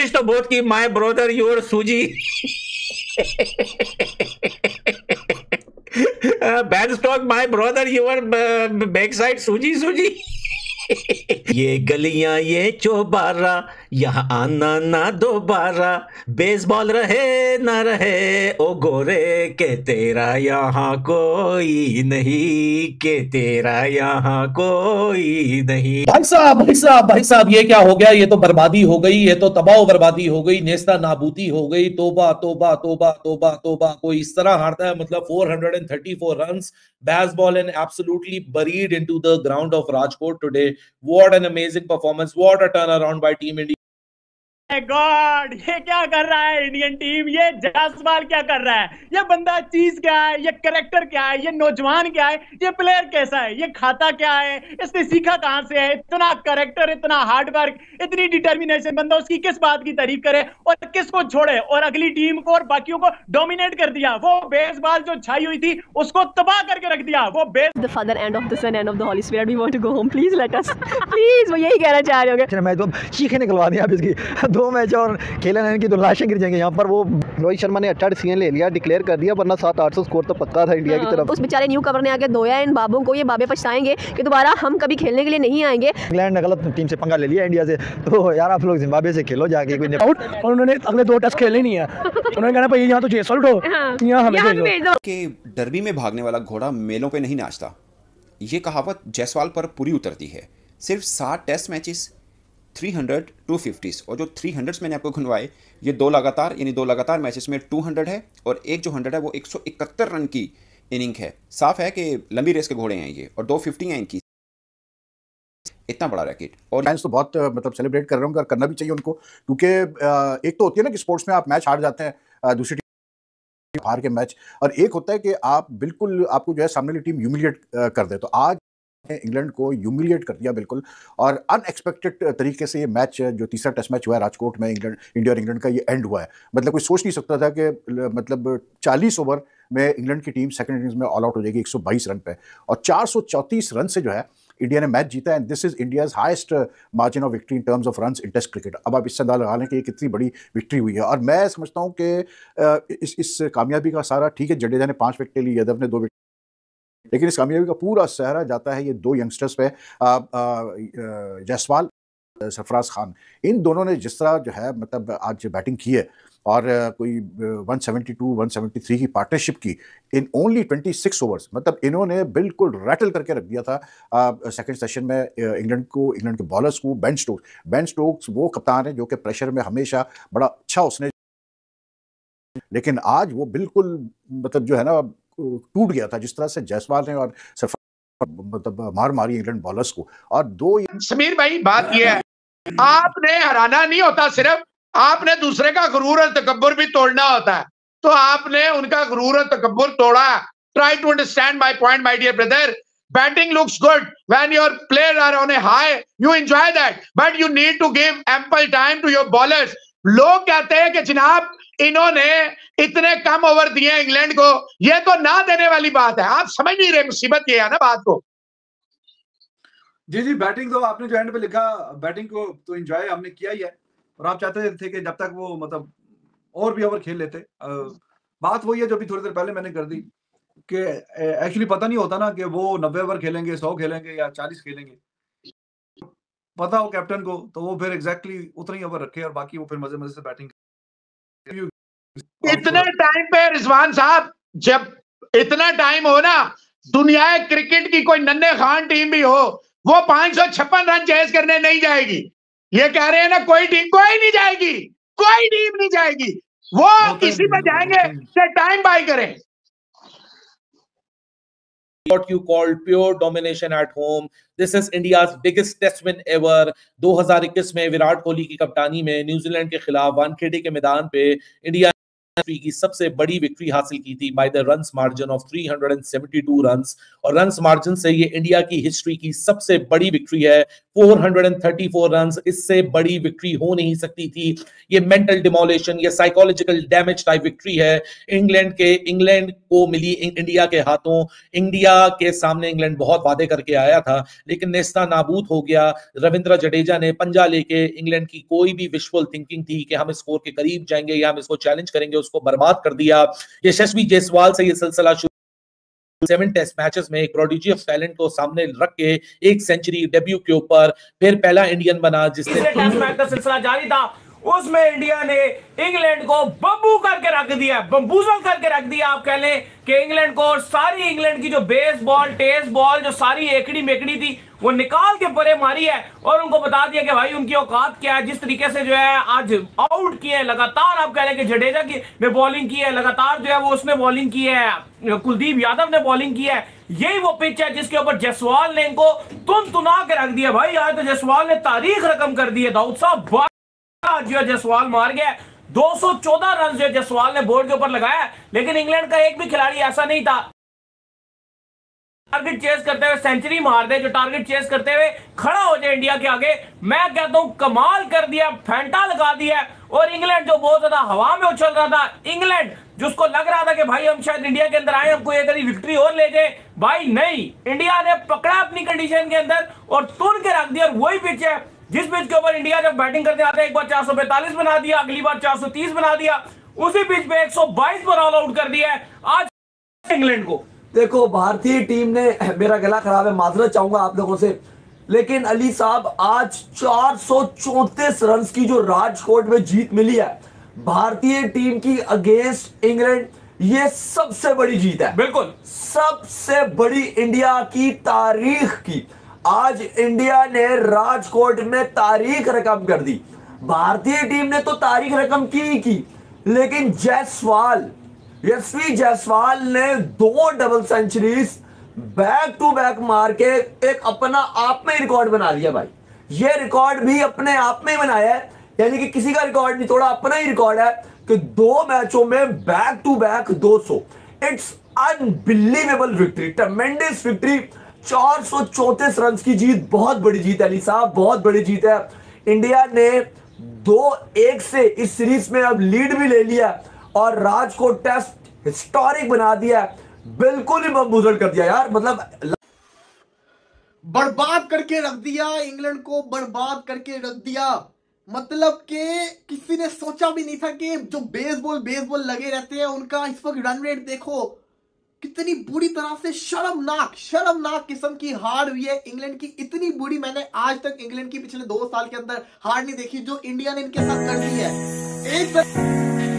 Finish the both की my brother your सूजी bad stock my brother your back side सूजी सूजी ये गलियां ये चौबारा यहाँ आना ना दोबारा बेसबॉल रहे ना रहे ओ गोरे के तेरा यहाँ कोई नहीं के तेरा यहाँ कोई नहीं। भाई साहब ये क्या हो गया? ये तो बर्बादी हो गई, ये तो तबाह बर्बादी हो गई, नेस्ता नाबूदी हो गई। तोबा तोबा तोबा तोबा तोबा। कोई इस तरह हारता है, मतलब 434 runs, baseball and absolutely buried into the ground of Rajkot today. What an amazing performance, what a turnaround by Team India. God, ये क्या कर रहा है इंडियन टीम? ये जायसवाल क्या कर रहा है? ये बंदा चीज क्या है? ये कैरेक्टर क्या है? ये नौजवान क्या है? ये प्लेयर कैसा है? ये खाता क्या है? इसने सीखा कहां से है? इतना कैरेक्टर, इतना हार्ड वर्क, इतनी डिटर्मिनेशन। बंदा उसकी किस बात की तारीफ करे और किसको छोड़े और अगली टीम को और बाकियों को डोमिनेट कर दिया। वो बेसबॉल जो छाई हुई थी उसको तबाह करके रख दिया। वो The Father and of the Son and of the Holy Spirit, we want to go home. Please let us. Please, वो यही कहना चाह रहे होंगे। मैं तो चीखें निकलवा दी आप इसकी। 2 मैच और खेले ना, इनकी तो लाशें गिर जाएंगे यहाँ पर। वो रोहित शर्मा ने अच्छा डिसीजन ले लिया, डिक्लेयर कर दिया, वरना 700-800 स्कोर तो पक्का था इंडिया की तरफ। उस बेचारे न्यू कवर ने आके धोया इन बाबों को। ये बाबे पछताएंगे कि दोबारा हम कभी खेलने के लिए नहीं आएंगे। इंग्लैंड ने गलत टीम से पंगा ले लिया इंडिया से, तो यार आप लोग जिम्बाब्वे से खेलो जाके। कोई आउट, और उन्होंने अगले 2 टेस्ट खेले नहीं है। उन्होंने कहना भाई यहाँ तो जेसल उठो, यहाँ हमें भेजो। कि डर्बी में भागने वाला घोड़ा मेलों पे नहीं नाचता, ये कहावत जायसवाल पर पूरी उतरती है। सिर्फ 7 टेस्ट मैचेस, 300 250 और जो 300 मैंने आपको गिनवाए, ये 2 लगातार मैचेस में 200 है और एक जो 100 है वो 171 रन की इनिंग है। साफ है कि लंबी रेस के घोड़े हैं ये, और 250 हैं इनकी। इतना बड़ा रैकेट, और फैंस तो बहुत मतलब सेलिब्रेट कर रहे होंगे और करना भी चाहिए उनको, क्योंकि एक तो होती है ना कि स्पोर्ट्स में आप मैच हार जाते हैं, दूसरी टीम हार के मैच, और एक होता है कि आप बिल्कुल आपको जो है सामने वाली टीम ह्यूमिलिएट कर दे। तो आज इंग्लैंड को ह्यूमिलिएट कर दिया बिल्कुल, और अनएक्सपेक्टेड तरीके से ये मैच, जो तीसरा टेस्ट मैच हुआ है राजकोट में इंडिया और इंग्लैंड का, ये एंड हुआ है। मतलब कोई सोच नहीं सकता था कि मतलब 40 ओवर में इंग्लैंड की टीम सेकंड इनिंग्स में ऑल आउट हो जाएगी 122 रन पे, और 434 रन से जो है इंडिया ने मैच जीता है। And this is India's highest margin of victory in terms of runs in test cricket. अब आप इससे अंदाजा लगा लें कि ये कितनी बड़ी विक्ट्री हुई है। और मैं समझता हूँ कि इस कामयाबी का सारा, ठीक है जडेजा ने 5 विकेट ली, यादव ने 2 विकेट, लेकिन इस कामयाबी का पूरा सहरा जाता है ये 2 यंगस्टर्स पे, जायसवाल, सरफराज खान। इन दोनों ने जिस तरह जो है मतलब आज बैटिंग की है, और कोई 172-173 की पार्टनरशिप की इन ओनली 26 ओवर्स, मतलब इन्होंने बिल्कुल रैटल करके रख दिया था सेकंड सेशन में इंग्लैंड के बॉलर्स को। बेन स्टोक्स वो कप्तान है जो कि प्रेशर में हमेशा बड़ा अच्छा उसने, लेकिन आज वो बिल्कुल मतलब जो है ना टूट गया था, जिस तरह से जायसवाल ने और मतलब मार मारी इंग्लैंड बॉलर्स को। और 2 समीर भाई, बात ये है, आपने हराना नहीं होता, सिर्फ आपने दूसरे का गुरूर और तकब्बुर भी तोड़ना होता है। तो आपने उनका गुरूर और तकब्बुर तोड़ा। Try to understand my point my dear brother. Batting looks good when your players are on a high, you enjoy that, but you need to give ample time to your bowlers. लोग कहते हैं कि जनाब इन्होंने इतने come over दिए England को, ये तो ना देने वाली बात है। आप समझ नहीं रहे, मुसीबत ये है ना बात को। जी, बैटिंग तो आपने जो एंड पे लिखा, बैटिंग को तो एंजॉय हमने किया ही है, और आप चाहते थे कि जब तक वो मतलब और भी ओवर खेल लेते। बात वही है जो भी थोड़ी देर पहले मैंने कर दी, कि एक्चुअली पता नहीं होता ना कि वो 90 ओवर खेलेंगे, 100 खेलेंगे या 40 खेलेंगे। पता हो कैप्टन को तो वो फिर एग्जैक्टली उतना ही ओवर रखे और बाकी वो फिर मजे से बैटिंग। इतने टाइम पे रिजवान साहब, जब इतना टाइम हो ना, दुनिया क्रिकेट की कोई नन्हे खान टीम भी हो, वो 556 रन चेज करने नहीं जाएगी। ये कह रहे हैं ना, कोई टीम नहीं जाएगी, वो इसी पे जाएंगे कि टाइम बाय करें। What you call pure domination at home. This is India's biggest test win ever. 2021 में विराट कोहली की कप्तानी में न्यूजीलैंड के खिलाफ वानखेड़े के मैदान पे इंडिया की सबसे बड़ी विक्ट्री हासिल की थी by the runs margin of 372 runs, और रन्स मार्जिन से ये इंडिया की हिस्ट्री की सबसे बड़ी विक्ट्री है 434 रन, इससे बड़ी विक्ट्री हो नहीं सकती थी। ये मेंटल डिमोलिशन, ये साइकोलॉजिकल डैमेज टाइप विक्ट्री है इंग्लैंड को मिली इंडिया के हाथों। इंडिया के सामने इंग्लैंड बहुत वादे करके आया था, लेकिन नेस्ता नाबूद हो गया। रविंद्र जडेजा ने पंजा लेके, इंग्लैंड की कोई भी विजुअल थिंकिंग थी कि हम स्कोर के करीब जाएंगे या हम इसको चैलेंज करेंगे, उसको बर्बाद कर दिया। यशस्वी जायसवाल से ये सिलसिला 7 टेस्ट मैचेस में एक प्रोडिजी ऑफ टैलेंट को सामने रख के एक सेंचुरी डेब्यू के ऊपर फिर पहला इंडियन बना जिसने टेस्ट मैच का सिलसिला जारी था। उसमें इंडिया ने इंग्लैंड को बब्बू करके रख दिया, बम्बूजल करके रख दिया। आप कह लें कि इंग्लैंड को, और सारी इंग्लैंड की जो बेस बॉल, टेस्ट बॉल, जो सारी एकड़ी मेकड़ी थी वो निकाल के परे मारी है और उनको बता दिया कि भाई उनकी औकात क्या है। जिस तरीके से जो है आज आउट किए लगातार, आप कह लें कि जडेजा की ने बॉलिंग की है लगातार, जो है वो उसने बॉलिंग की है, कुलदीप यादव ने बॉलिंग की है। यही वो पिच है जिसके ऊपर जायसवाल ने इनको तुना के रख दिया। भाई आज तो जायसवाल ने तारीख रकम कर दी है। दाऊद साहब जो जायसवाल मार गया, 214 रन जो जायसवाल ने बोर्ड के ऊपर लगाया, लेकिन इंग्लैंड का एक भी खिलाड़ी ऐसा नहीं था टारगेट चेस करते हुए सेंचुरी मार दे, जो टारगेट चेस करते हुए खड़ा हो जाए इंडिया के आगे। मैं कहता हूं कमाल कर दिया, फेंटा लगा दिया। और इंग्लैंड जो बहुत ज्यादा हवा में उछल रहा था, इंग्लैंड जिसको लग रहा था कि भाई हम शायद इंडिया के अंदर आए, हमको एक विक्ट्री और ले जाए, भाई नहीं, इंडिया ने पकड़ा अपनी कंडीशन के अंदर और तुन के रख दिया। और वही पिच है जिस पिच के ऊपर इंडिया जब बैटिंग करते आते हैं, एक बार 445 बना दिया, अगली बार 430 बना दिया, उसी पिच पे 122 पर ऑल आउट कर दिया है आज इंग्लैंड को। देखो भारतीय टीम ने, मेरा गला खराब है, माजरत चाहूंगा आप लोगों से, लेकिन अली साहब आज 434 रन की जो राजकोट में जीत मिली है भारतीय टीम की अगेंस्ट इंग्लैंड, ये सबसे बड़ी जीत है। बिल्कुल सबसे बड़ी इंडिया की तारीख की। आज इंडिया ने राजकोट में तारीख रकम कर दी। भारतीय टीम ने तो तारीख रकम की, लेकिन यशस्वी जायसवाल ने 2 double centuries back to back मार के एक अपना आप में रिकॉर्ड बना लिया। भाई ये रिकॉर्ड भी अपने आप में बनाया है, यानी कि किसी का रिकॉर्ड नहीं, थोड़ा अपना ही रिकॉर्ड है कि 2 मैचों में back to back 200। It's unbelievable victory, tremendous victory. 434 run की जीत, बहुत बड़ी जीत है अली साहब, बहुत बड़ी जीत है। इंडिया ने 2-1 से इस सीरीज में अब लीड भी ले लिया और राजकोट टेस्ट हिस्टोरिक बना दिया, बिल्कुल ही बम्बूजल कर दिया यार। मतलब बर्बाद करके रख दिया, इंग्लैंड को बर्बाद करके रख दिया। मतलब कि किसी ने सोचा भी नहीं था कि जो बेसबॉल लगे रहते हैं उनका इस वक्त रन रेट देखो कितनी बुरी तरह से शर्मनाक किस्म की हार हुई है इंग्लैंड की। इतनी बुरी मैंने आज तक इंग्लैंड की पिछले 2 साल के अंदर हार नहीं देखी जो इंडिया ने इनके साथ कर दी है। एक